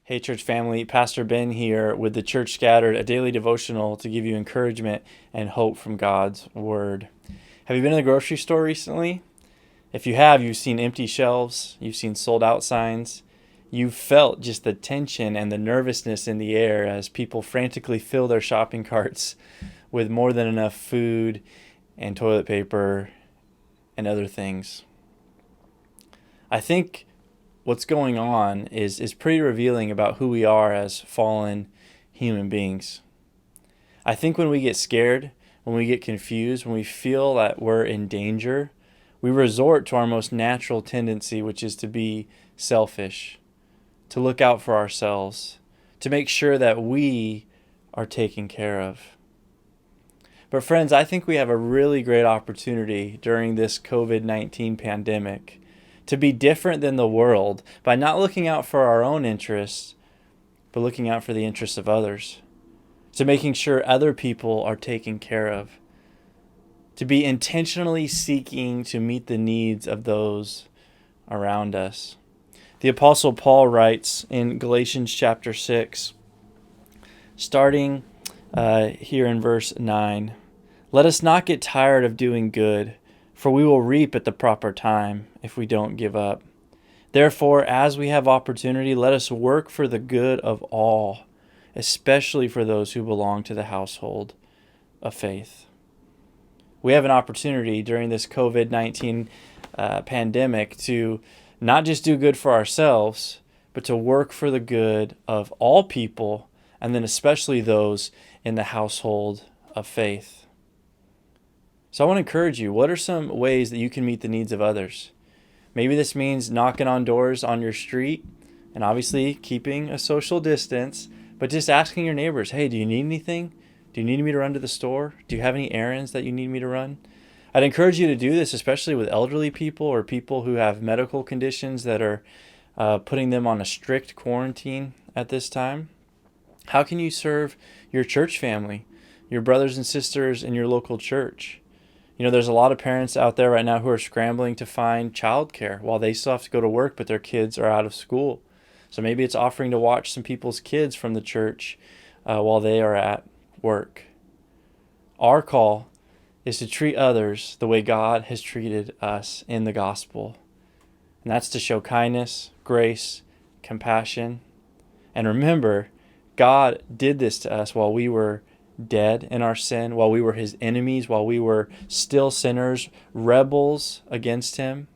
Hey, church family, Pastor Ben here with the Church Scattered, a daily devotional to give you encouragement and hope from God's Word. Have you been to the grocery store recently? If you have, you've seen empty shelves, you've seen sold out signs, you've felt just the tension and the nervousness in the air as people frantically fill their shopping carts with more than enough food and toilet paper and other things. I think what's going on is pretty revealing about who we are as fallen human beings. I think when we get scared, when we get confused, when we feel that we're in danger, we resort to our most natural tendency, which is to be selfish, to look out for ourselves, to make sure that we are taken care of. But friends, I think we have a really great opportunity during this COVID-19 pandemic to be different than the world by not looking out for our own interests, but looking out for the interests of others. To making sure other people are taken care of. To be intentionally seeking to meet the needs of those around us. The Apostle Paul writes in Galatians chapter 6, starting here in verse 9, "Let us not get tired of doing good, for we will reap at the proper time if we don't give up. Therefore, as we have opportunity, let us work for the good of all, especially for those who belong to the household of faith." We have an opportunity during this COVID-19 pandemic to not just do good for ourselves, but to work for the good of all people, and then especially those in the household of faith. So I want to encourage you, what are some ways that you can meet the needs of others? Maybe this means knocking on doors on your street and obviously keeping a social distance, but just asking your neighbors, hey, do you need anything? Do you need me to run to the store? Do you have any errands that you need me to run? I'd encourage you to do this, especially with elderly people or people who have medical conditions that are putting them on a strict quarantine at this time. How can you serve your church family, your brothers and sisters in your local church? You know, there's a lot of parents out there right now who are scrambling to find childcare while they still have to go to work, but their kids are out of school. So maybe it's offering to watch some people's kids from the church while they are at work. Our call is to treat others the way God has treated us in the gospel. And that's to show kindness, grace, compassion. And remember, God did this to us while we were dead in our sin, while we were his enemies, while we were still sinners, rebels against him.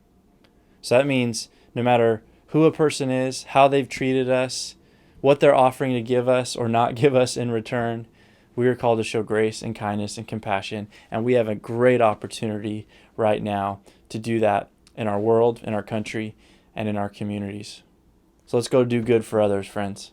So that means no matter who a person is, how they've treated us, what they're offering to give us or not give us in return, we are called to show grace and kindness and compassion. And we have a great opportunity right now to do that in our world, in our country, and in our communities. So let's go do good for others, friends.